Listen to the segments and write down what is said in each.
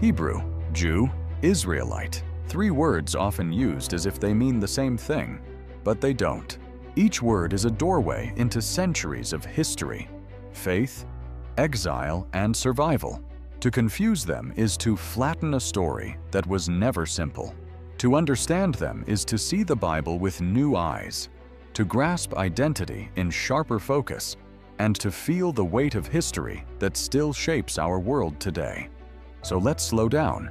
Hebrew, Jew, Israelite. Three words often used as if they mean the same thing, but they don't. Each word is a doorway into centuries of history, faith, exile, and survival. To confuse them is to flatten a story that was never simple. To understand them is to see the Bible with new eyes, to grasp identity in sharper focus, and to feel the weight of history that still shapes our world today. So let's slow down,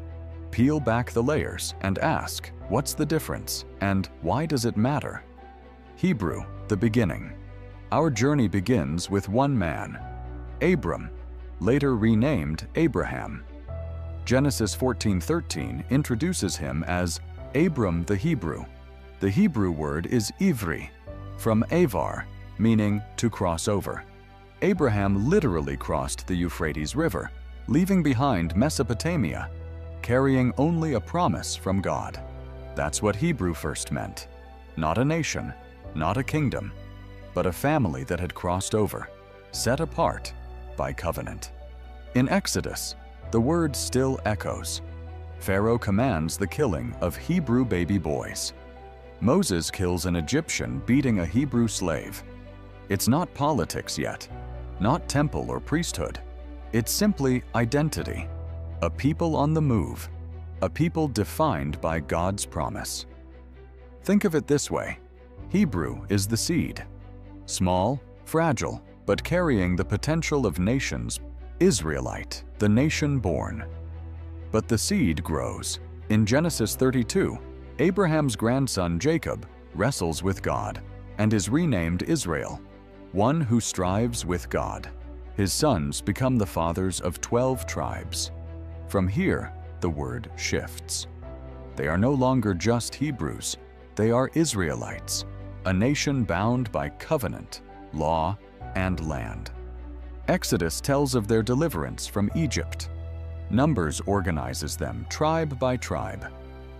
peel back the layers, and ask, what's the difference, and why does it matter? Hebrew, the beginning. Our journey begins with one man, Abram, later renamed Abraham. Genesis 14:13 introduces him as Abram the Hebrew. The Hebrew word is Ivri, from Avar, meaning to cross over. Abraham literally crossed the Euphrates River, leaving behind Mesopotamia, carrying only a promise from God. That's what Hebrew first meant. Not a nation, not a kingdom, but a family that had crossed over, set apart by covenant. In Exodus, the word still echoes. Pharaoh commands the killing of Hebrew baby boys. Moses kills an Egyptian beating a Hebrew slave. It's not politics yet, not temple or priesthood. It's simply identity. A people on the move, a people defined by God's promise. Think of it this way. Hebrew is the seed. Small, fragile, but carrying the potential of nations. Israelite, the nation born. But the seed grows. In Genesis 32, Abraham's grandson Jacob wrestles with God and is renamed Israel, one who strives with God. His sons become the fathers of 12 tribes. From here, the word shifts. They are no longer just Hebrews, they are Israelites, a nation bound by covenant, law, and land. Exodus tells of their deliverance from Egypt. Numbers organizes them tribe by tribe.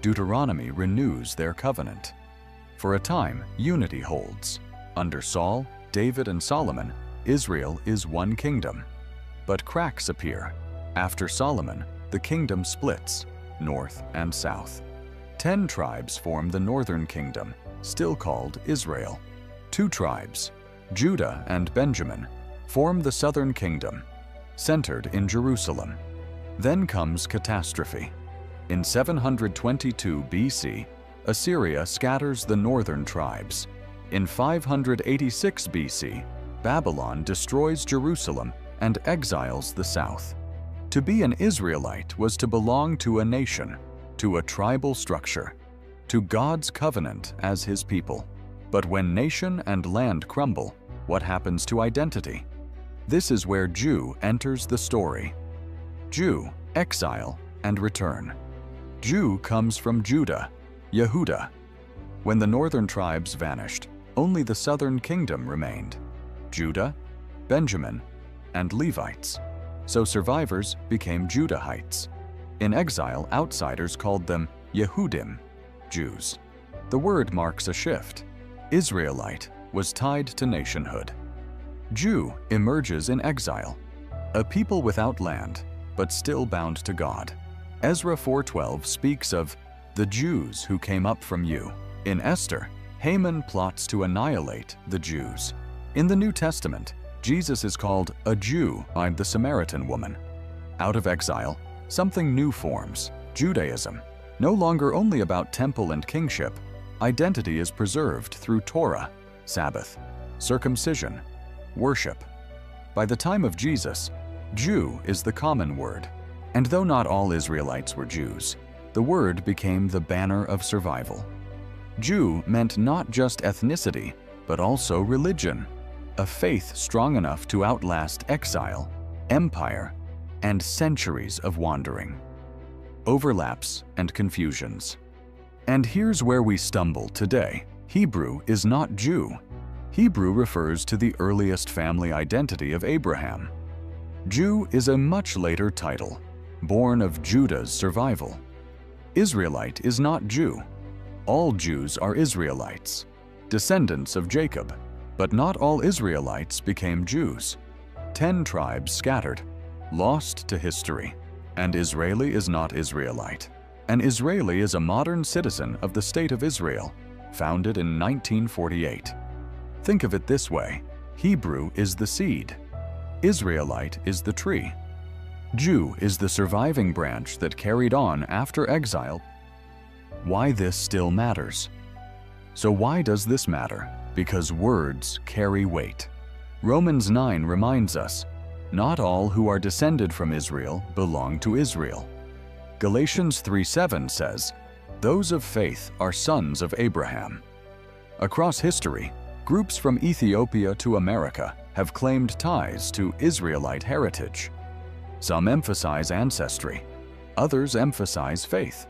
Deuteronomy renews their covenant. For a time, unity holds. Under Saul, David, and Solomon, Israel is one kingdom. But cracks appear. After Solomon, the kingdom splits, north and south. 10 tribes form the northern kingdom, still called Israel. 2 tribes, Judah and Benjamin, form the southern kingdom, centered in Jerusalem. Then comes catastrophe. In 722 BC, Assyria scatters the northern tribes. In 586 BC, Babylon destroys Jerusalem and exiles the south. To be an Israelite was to belong to a nation, to a tribal structure, to God's covenant as His people. But when nation and land crumble, what happens to identity? This is where Jew enters the story. Jew, exile, and return. Jew comes from Judah, Yehuda. When the northern tribes vanished, only the southern kingdom remained. Judah, Benjamin, and Levites. So survivors became Judahites. In exile, outsiders called them Yehudim, Jews. The word marks a shift. Israelite was tied to nationhood. Jew emerges in exile, a people without land, but still bound to God. Ezra 4:12 speaks of the Jews who came up from you. In Esther, Haman plots to annihilate the Jews. In the New Testament, Jesus is called a Jew by the Samaritan woman. Out of exile, something new forms, Judaism. No longer only about temple and kingship, identity is preserved through Torah, Sabbath, circumcision, worship. By the time of Jesus, Jew is the common word. And though not all Israelites were Jews, the word became the banner of survival. Jew meant not just ethnicity, but also religion, a faith strong enough to outlast exile, empire, and centuries of wandering. Overlaps and confusions. And here's where we stumble today. Hebrew is not Jew. Hebrew refers to the earliest family identity of Abraham. Jew is a much later title, born of Judah's survival. Israelite is not Jew. All Jews are Israelites, descendants of Jacob, but not all Israelites became Jews. 10 tribes scattered, lost to history. An Israeli is not Israelite. An Israeli is a modern citizen of the State of Israel, founded in 1948. Think of it this way: Hebrew is the seed. Israelite is the tree. Jew is the surviving branch that carried on after exile. Why this still matters? So why does this matter? Because words carry weight. Romans 9 reminds us, not all who are descended from Israel belong to Israel. Galatians 3:7 says, those of faith are sons of Abraham. Across history, groups from Ethiopia to America have claimed ties to Israelite heritage. Some emphasize ancestry, others emphasize faith.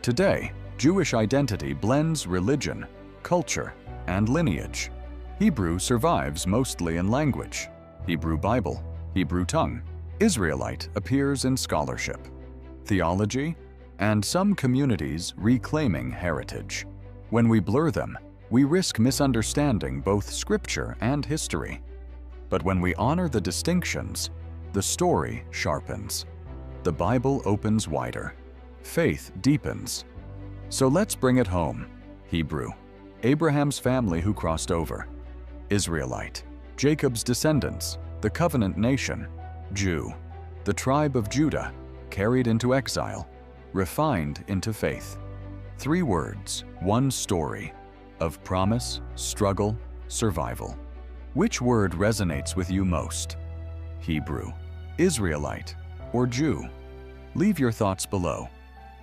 Today, Jewish identity blends religion, culture, and lineage. Hebrew survives mostly in language. Hebrew Bible, Hebrew tongue. Israelite appears in scholarship, theology, and some communities reclaiming heritage. When we blur them, we risk misunderstanding both scripture and history. But when we honor the distinctions, the story sharpens. The Bible opens wider. Faith deepens. So let's bring it home. Hebrew, Abraham's family who crossed over. Israelite, Jacob's descendants, the covenant nation. Jew, the tribe of Judah, carried into exile, refined into faith. 3 words, 1 story, of promise, struggle, survival. Which word resonates with you most? Hebrew, Israelite, or Jew? Leave your thoughts below.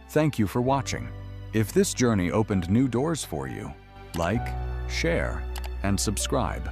Thank you for watching. If this journey opened new doors for you, like, share, and subscribe.